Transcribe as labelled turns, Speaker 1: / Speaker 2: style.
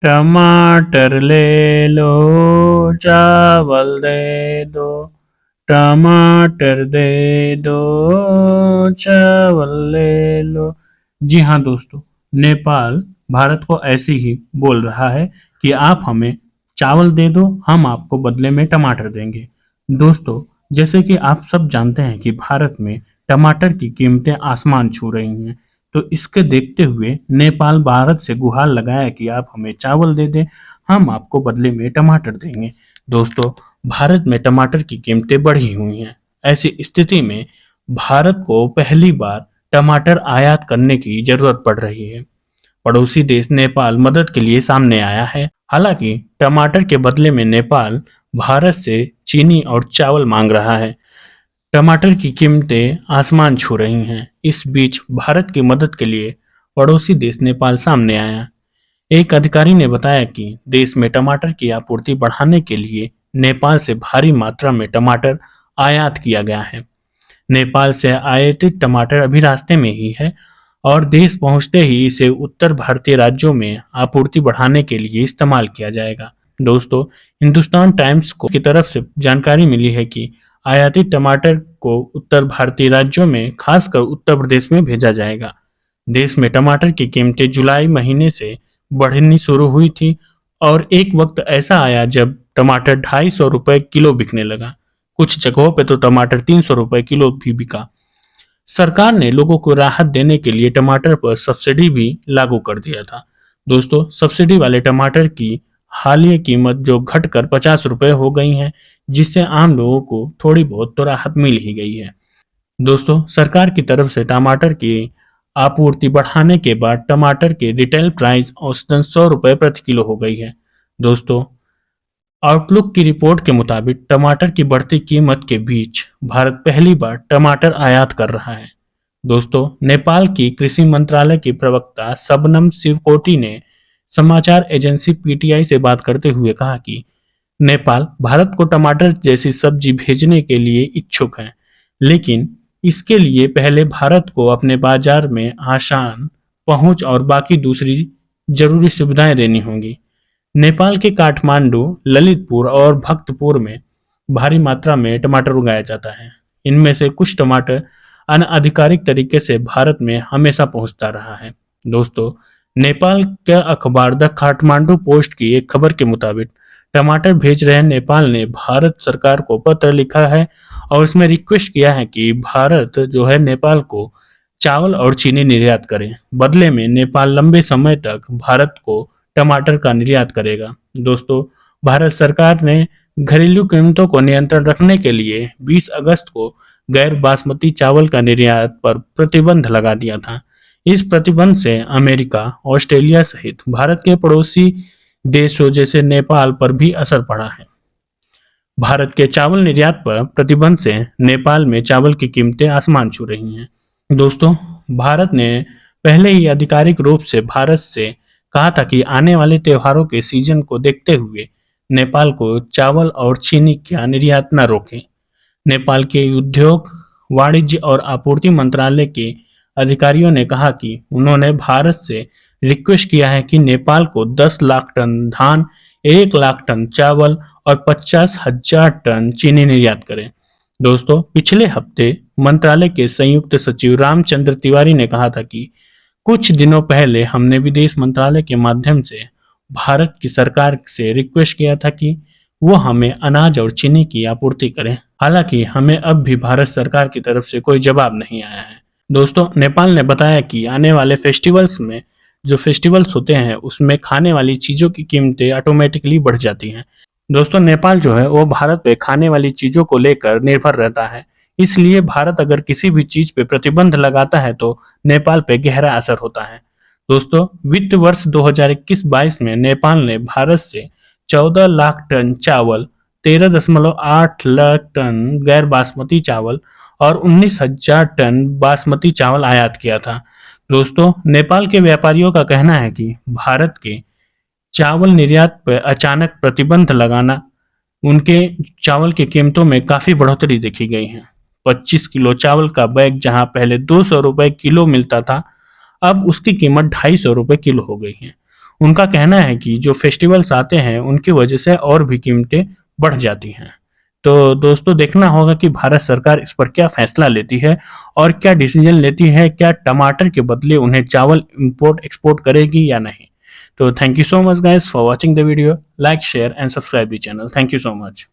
Speaker 1: टमाटर ले लो, चावल दे दो, टमाटर दे दो, चावल ले लो। जी हाँ दोस्तों, नेपाल भारत को ऐसे ही बोल रहा है कि आप हमें चावल दे दो, हम आपको बदले में टमाटर देंगे। दोस्तों, जैसे कि आप सब जानते हैं कि भारत में टमाटर की कीमतें आसमान छू रही हैं, तो इसके देखते हुए नेपाल भारत से गुहार लगाया कि आप हमें चावल दे दें, हम आपको बदले में टमाटर देंगे। दोस्तों, भारत में टमाटर की कीमतें बढ़ी हुई हैं। ऐसी स्थिति में भारत को पहली बार टमाटर आयात करने की जरूरत पड़ रही है। पड़ोसी देश नेपाल मदद के लिए सामने आया है। हालांकि टमाटर के बदले में नेपाल भारत से चीनी और चावल मांग रहा है। टमाटर की कीमतें आसमान छू रही हैं। इस बीच भारत की मदद के लिए पड़ोसी देश नेपाल सामने आया। एक अधिकारी ने बताया कि देश में टमाटर की आपूर्ति बढ़ाने के लिए नेपाल से भारी मात्रा में टमाटर आयात किया गया है। नेपाल से आयातित टमाटर अभी रास्ते में ही है और देश पहुंचते ही इसे उत्तर भारतीय राज्यों में आपूर्ति बढ़ाने के लिए इस्तेमाल किया जाएगा। दोस्तों, हिंदुस्तान टाइम्स को की तरफ से जानकारी मिली है कि आयातित टमाटर को उत्तर भारतीय राज्यों में खासकर उत्तर प्रदेश में भेजा जाएगा। देश में टमाटर की कीमतें जुलाई महीने से बढ़नी शुरू हुई थी और एक वक्त ऐसा आया जब टमाटर 250 रुपए किलो बिकने लगा। कुछ जगहों पे तो टमाटर 300 रुपए किलो भी बिका। सरकार ने लोगों को राहत देने के लिए टमाटर पर सब्सिडी भी लागू कर दिया था। दोस्तों, सब्सिडी वाले टमाटर की हालिया कीमत जो घटकर 50 रुपए हो गई है, जिससे आम लोगों को थोड़ी बहुत तो राहत मिल ही गई है। दोस्तों, सरकार की तरफ से टमाटर की आपूर्ति बढ़ाने के बाद टमाटर की रिटेल प्राइस औसतन 100 रुपए प्रति किलो हो गई है। दोस्तों, आउटलुक की रिपोर्ट के मुताबिक टमाटर की बढ़ती कीमत के बीच भारत पहली बार टमाटर आयात कर रहा है। दोस्तों, नेपाल की कृषि मंत्रालय की प्रवक्ता शबनम शिवकोटी ने समाचार एजेंसी पीटीआई से बात करते हुए कहा कि नेपाल भारत को टमाटर जैसी सब्जी भेजने के लिए इच्छुक है, लेकिन इसके लिए पहले भारत को अपने बाजार में आसान पहुंच और बाकी दूसरी जरूरी सुविधाएं देनी होंगी। नेपाल के काठमांडू, ललितपुर और भक्तपुर में भारी मात्रा में टमाटर उगाया जाता है। इनमें से कुछ टमाटर अनाधिकारिक तरीके से भारत में हमेशा पहुंचता रहा है। दोस्तों, नेपाल का अखबार द काठमांडू पोस्ट की एक खबर के मुताबिक टमाटर भेज रहे नेपाल ने भारत सरकार को पत्र लिखा है और इसमें रिक्वेस्ट किया है कि भारत जो है नेपाल को चावल और चीनी निर्यात करे। बदले में नेपाल लंबे समय तक भारत को टमाटर का निर्यात करेगा। दोस्तों, भारत सरकार ने घरेलू कीमतों को नियंत्रण रखने के लिए 20 अगस्त को गैर बासमती चावल का निर्यात पर प्रतिबंध लगा दिया था। इस प्रतिबंध से अमेरिका, ऑस्ट्रेलिया सहित भारत के पड़ोसी देशों जैसे नेपाल पर भी असर पड़ा है। भारत के चावल निर्यात पर प्रतिबंध से नेपाल में चावल की कीमतें आसमान छू रही हैं। दोस्तों, भारत ने पहले ही आधिकारिक रूप से भारत से कहा था कि आने वाले त्योहारों के सीजन को देखते हुए नेपाल को चावल और चीनी का निर्यात न रोकें। नेपाल के उद्योग, वाणिज्य और आपूर्ति मंत्रालय के अधिकारियों ने कहा कि उन्होंने भारत से रिक्वेस्ट किया है कि नेपाल को 10 लाख टन धान, 1 लाख टन चावल और 50,000 टन चीनी निर्यात करें। दोस्तों, पिछले हफ्ते मंत्रालय के संयुक्त सचिव रामचंद्र तिवारी ने कहा था कि कुछ दिनों पहले हमने विदेश मंत्रालय के माध्यम से भारत की सरकार से रिक्वेस्ट किया था कि वो हमें अनाज और चीनी की आपूर्ति करें। हालांकि हमें अब भी भारत सरकार की तरफ से कोई जवाब नहीं आया है। दोस्तों, नेपाल ने बताया कि आने वाले फेस्टिवल्स में जो फेस्टिवल्स होते हैं उसमें खाने वाली चीज़ों की कीमतें ऑटोमेटिकली बढ़ जाती हैं। दोस्तों, नेपाल जो है वो भारत पे खाने वाली चीज़ों को लेकर निर्भर रहता है। इसलिए भारत अगर किसी भी चीज़ पे प्रतिबंध लगाता है तो नेपाल पे गहरा असर होता है। दोस्तों, वित्त वर्ष 2021-22 में नेपाल ने भारत से 14 लाख टन चावल, 13.8 लाख टन गैर बासमती चावल और 19,000 टन बासमती चावल आयात किया था। दोस्तों, नेपाल के व्यापारियों का कहना है कि भारत के चावल निर्यात पर अचानक प्रतिबंध लगाना उनके चावल की कीमतों में काफ़ी बढ़ोतरी देखी गई है। 25 किलो चावल का बैग जहां पहले 200 रुपए किलो मिलता था, अब उसकी कीमत 250 रुपए किलो हो गई है। उनका कहना है कि जो फेस्टिवल्स आते हैं उनकी वजह से और भी कीमतें बढ़ जाती हैं। तो दोस्तों देखना होगा कि भारत सरकार इस पर क्या फैसला लेती है और क्या डिसीजन लेती है, क्या टमाटर के बदले उन्हें चावल इंपोर्ट एक्सपोर्ट करेगी या नहीं। तो thank you so much guys for watching the video, like share and subscribe the channel. Thank you so much.